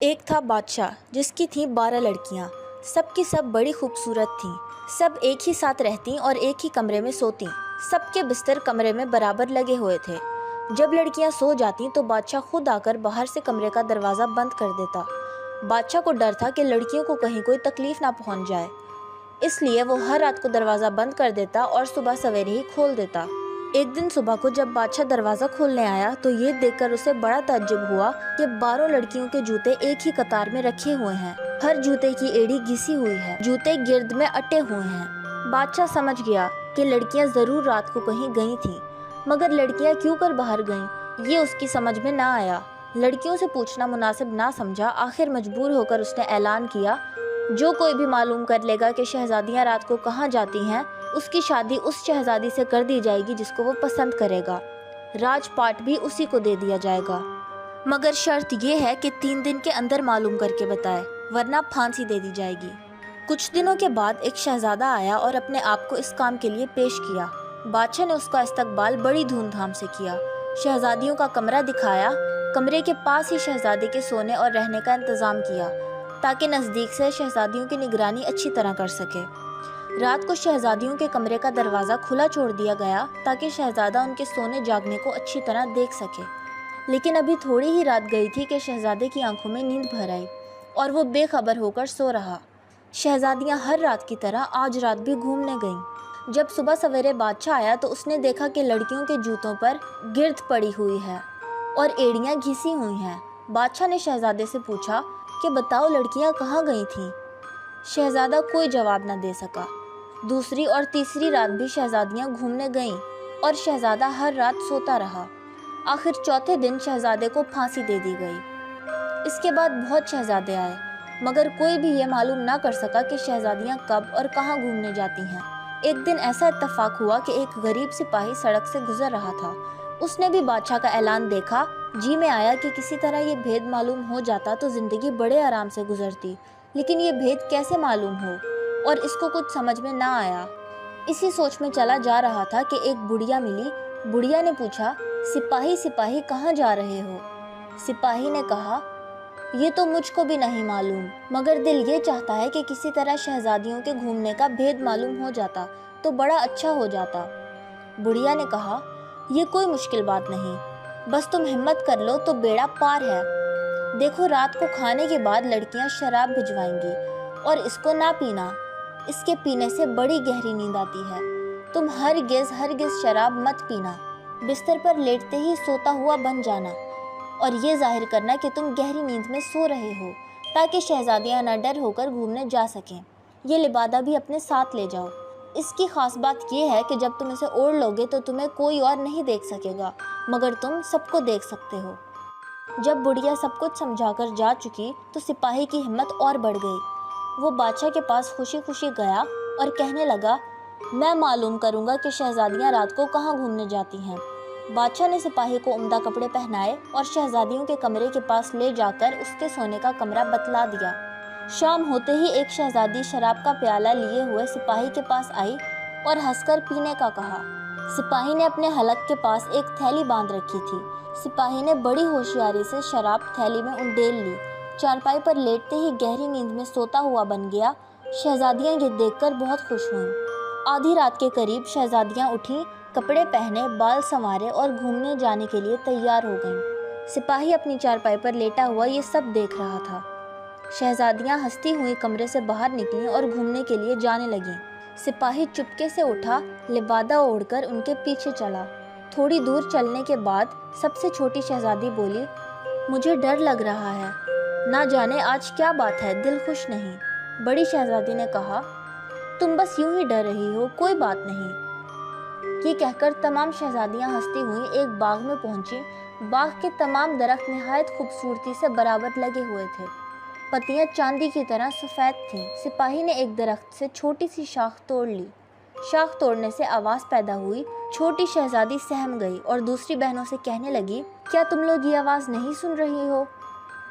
ایک تھا بادشاہ جس کی تھیں 12 لڑکیاں، سب کی سب بڑی خوبصورت تھیں، سب ایک ہی ساتھ رہتیں اور ایک ہی کمرے میں سوتیں، سب کے بستر کمرے میں برابر لگے ہوئے تھے۔ جب لڑکیاں سو جاتیں تو بادشاہ خود آ کر باہر سے کمرے کا دروازہ بند کر دیتا۔ بادشاہ کو ڈر تھا کہ لڑکیوں کو کہیں کوئی تکلیف نہ پہنچ جائے، اس لیے وہ ہر رات کو دروازہ بند کر دیتا اور صبح سویرے ہی کھول دیتا۔ ایک دن صبح کو جب بادشاہ دروازہ کھولنے آیا تو یہ دیکھ کر اسے بڑا تعجب ہوا کہ 12 لڑکیوں کے جوتے ایک ہی قطار میں رکھے ہوئے ہیں، ہر جوتے کی ایڑی گھسی ہوئی ہے، جوتے گرد میں اٹے ہوئے ہیں۔ بادشاہ سمجھ گیا کہ لڑکیاں ضرور رات کو کہیں گئی تھیں، مگر لڑکیاں کیوں کر باہر گئیں یہ اس کی سمجھ میں نہ آیا۔ لڑکیوں سے پوچھنا مناسب نہ سمجھا، آخر مجبور ہو کر اس نے اعلان کیا، جو کوئی بھی معلوم کر لے گا کہ شہزادیاں رات کو کہاں جاتی ہیں، اس کی شادی اس شہزادی سے کر دی جائے گی جس کو وہ پسند کرے گا، راج پاٹ بھی اسی کو دے دیا جائے گا، مگر شرط یہ ہے کہ 3 دن کے اندر معلوم کر کے بتائے، ورنہ پھانسی دے دی جائے گی۔ کچھ دنوں کے بعد ایک شہزادہ آیا اور اپنے آپ کو اس کام کے لیے پیش کیا۔ بادشاہ نے اس کا استقبال بڑی دھوم دھام سے کیا، شہزادیوں کا کمرہ دکھایا، کمرے کے پاس ہی شہزادے کے سونے اور رہنے کا انتظام کیا تاکہ نزدیک سے شہزادیوں کی نگرانی اچھی طرح کر سکے۔ رات کو شہزادیوں کے کمرے کا دروازہ کھلا چھوڑ دیا گیا تاکہ شہزادہ ان کے سونے جاگنے کو اچھی طرح دیکھ سکے، لیکن ابھی تھوڑی ہی رات گئی تھی کہ شہزادے کی آنکھوں میں نیند بھر آئی اور وہ بے خبر ہو کر سو رہا۔ شہزادیاں ہر رات کی طرح آج رات بھی گھومنے گئیں۔ جب صبح سویرے بادشاہ آیا تو اس نے دیکھا کہ لڑکیوں کے جوتوں پر گرد پڑی ہوئی ہے اور ایڑیاں گھسی ہوئی ہیں۔ بادشاہ نے شہزادے سے پوچھا کہ بتاؤ لڑکیاں کہاں گئی تھیں؟ شہزادہ کوئی جواب نہ دے سکا۔ دوسری اور تیسری رات بھی شہزادیاں گھومنے گئیں اور شہزادہ ہر رات سوتا رہا۔ آخر چوتھے دن شہزادے کو پھانسی دے دی گئی۔ اس کے بعد بہت شہزادے آئے، مگر کوئی بھی یہ معلوم نہ کر سکا کہ شہزادیاں کب اور کہاں گھومنے جاتی ہیں۔ ایک دن ایسا اتفاق ہوا کہ ایک غریب سپاہی سڑک سے گزر رہا تھا۔ اس نے بھی بادشاہ کا اعلان دیکھا، جی میں آیا کہ کسی طرح یہ بھید معلوم ہو جاتا تو زندگی بڑے آرام سے گزرتی، لیکن یہ بھید کیسے معلوم ہو، اور اس کو کچھ سمجھ میں نہ آیا۔ اسی سوچ میں چلا جا رہا تھا کہ ایک بڑھیا ملی۔ بڑھیا نے پوچھا، سپاہی سپاہی کہاں جا رہے ہو؟ سپاہی نے کہا، یہ تو مجھ کو بھی نہیں معلوم، مگر دل یہ چاہتا ہے کہ کسی طرح شہزادیوں کے گھومنے کا بھید معلوم ہو جاتا تو بڑا اچھا ہو جاتا۔ بڑھیا نے کہا، یہ کوئی مشکل بات نہیں، بس تم ہمت کر لو تو بیڑا پار ہے۔ دیکھو رات کو کھانے کے بعد لڑکیاں شراب بھجوائیں گی اور اس کو نہ پینا، اس کے پینے سے بڑی گہری نیند آتی ہے۔ تم ہرگز شراب مت پینا، بستر پر لیٹتے ہی سوتا ہوا بن جانا اور یہ ظاہر کرنا کہ تم گہری نیند میں سو رہے ہو تاکہ شہزادیاں نہ ڈر ہو کر گھومنے جا سکیں۔ یہ لبادہ بھی اپنے ساتھ لے جاؤ۔ اس کی خاص بات یہ ہے کہ جب تم اسے اوڑھ لوگے تو تمہیں کوئی اور نہیں دیکھ سکے گا، مگر تم سب کو دیکھ سکتے ہو۔ جب بڑھیا سب کچھ سمجھا کر جا چکی تو سپاہی کی ہمت اور بڑھ گئی۔ وہ بادشاہ کے پاس خوشی خوشی گیا اور کہنے لگا، میں معلوم کروں گا کہ شہزادیاں رات کو کہاں گھومنے جاتی ہیں۔ بادشاہ نے سپاہی کو عمدہ کپڑے پہنائے اور شہزادیوں کے کمرے کے پاس لے جا کر اس کے سونے کا کمرہ بتلا دیا۔ شام ہوتے ہی ایک شہزادی شراب کا پیالہ لیے ہوئے سپاہی کے پاس آئی اور ہنس کر پینے کا کہا۔ سپاہی نے اپنے حلق کے پاس ایک تھیلی باندھ رکھی تھی۔ سپاہی نے بڑی ہوشیاری سے شراب تھیلی میں انڈیل لی، چارپائی پر لیٹتے ہی گہری نیند میں سوتا ہوا بن گیا۔ شہزادیاں یہ دیکھ کر بہت خوش ہوئیں۔ آدھی رات کے قریب شہزادیاں اٹھیں، کپڑے پہنے، بال سنوارے اور گھومنے جانے کے لیے تیار ہو گئیں۔ سپاہی اپنی چارپائی پر لیٹا ہوا یہ سب دیکھ رہا تھا۔ شہزادیاں ہنستی ہوئی کمرے سے باہر نکلیں اور گھومنے کے لیے جانے لگیں۔ سپاہی چپکے سے اٹھا، لبادہ اوڑھ کر ان کے پیچھے چلا۔ تھوڑی دور چلنے کے بعد سب سے چھوٹی شہزادی بولی، مجھے ڈر لگ رہا ہے، نہ جانے آج کیا بات ہے، دل خوش نہیں۔ بڑی شہزادی نے کہا، تم بس یوں ہی ڈر رہی ہو، کوئی بات نہیں۔ یہ کہہ کر تمام شہزادیاں ہنستی ہوئیں ایک باغ میں پہنچی۔ باغ کے تمام درخت نہایت خوبصورتی سے برابر لگے ہوئے تھے، پتیاں چاندی کی طرح سفید تھیں۔ سپاہی نے ایک درخت سے چھوٹی سی شاخ توڑ لی۔ شاخ توڑنے سے آواز پیدا ہوئی۔ چھوٹی شہزادی سہم گئی اور دوسری بہنوں سے کہنے لگی، کیا تم لوگ یہ آواز نہیں سن رہی ہو؟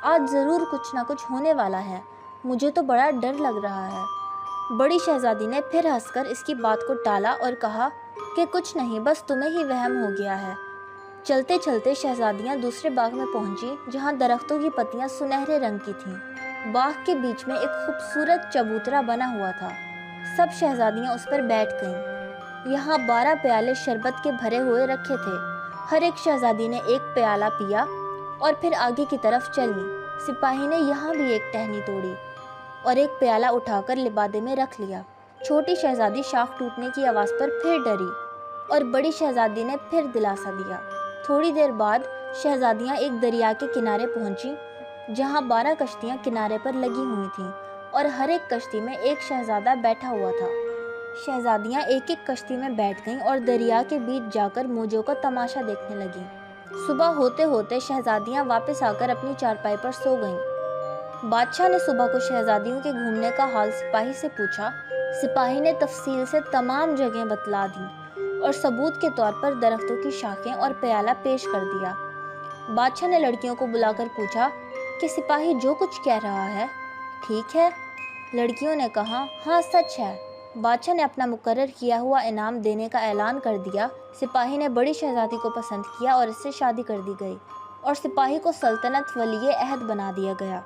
آج ضرور کچھ نہ کچھ ہونے والا ہے، مجھے تو بڑا ڈر لگ رہا ہے۔ بڑی شہزادی نے پھر ہنس کر اس کی بات کو ٹالا اور کہا کہ کچھ نہیں، بس تمہیں ہی وہم ہو گیا ہے۔ چلتے چلتے شہزادیاں دوسرے باغ میں پہنچی جہاں درختوں کی پتیاں سنہرے رنگ کی تھیں۔ باغ کے بیچ میں ایک خوبصورت چبوترا بنا ہوا تھا۔ سب شہزادیاں اس پر بیٹھ گئیں۔ یہاں 12 پیالے شربت کے بھرے ہوئے رکھے تھے۔ ہر ایک شہزادی نے ایک پیالہ پیا اور پھر آگے کی طرف چلی۔ سپاہی نے یہاں بھی ایک ٹہنی توڑی اور ایک پیالہ اٹھا کر لبادے میں رکھ لیا۔ چھوٹی شہزادی شاخ ٹوٹنے کی آواز پر پھر ڈری اور بڑی شہزادی نے پھر دلاسا دیا۔ تھوڑی دیر بعد شہزادیاں ایک دریا کے کنارے پہنچی جہاں 12 کشتیاں کنارے پر لگی ہوئی تھیں اور ہر ایک کشتی میں ایک شہزادہ بیٹھا ہوا تھا۔ شہزادیاں ایک ایک کشتی میں بیٹھ گئیں اور دریا کے بیچ جا کر موجوں کا تماشا دیکھنے لگیں۔ صبح ہوتے ہوتے شہزادیاں واپس آ کر اپنی چارپائی پر سو گئیں۔ بادشاہ نے صبح کو شہزادیوں کے گھومنے کا حال سپاہی سے پوچھا۔ سپاہی نے تفصیل سے تمام جگہیں بتلا دیں اور ثبوت کے طور پر درختوں کی شاخیں اور پیالہ پیش کر دیا۔ بادشاہ نے لڑکیوں کو بلا کر پوچھا کہ سپاہی جو کچھ کہہ رہا ہے ٹھیک ہے؟ لڑکیوں نے کہا ہاں سچ ہے۔ بادشاہ نے اپنا مقرر کیا ہوا انعام دینے کا اعلان کر دیا۔ سپاہی نے بڑی شہزادی کو پسند کیا اور اس سے شادی کر دی گئی اور سپاہی کو سلطنت ولی عہد بنا دیا گیا۔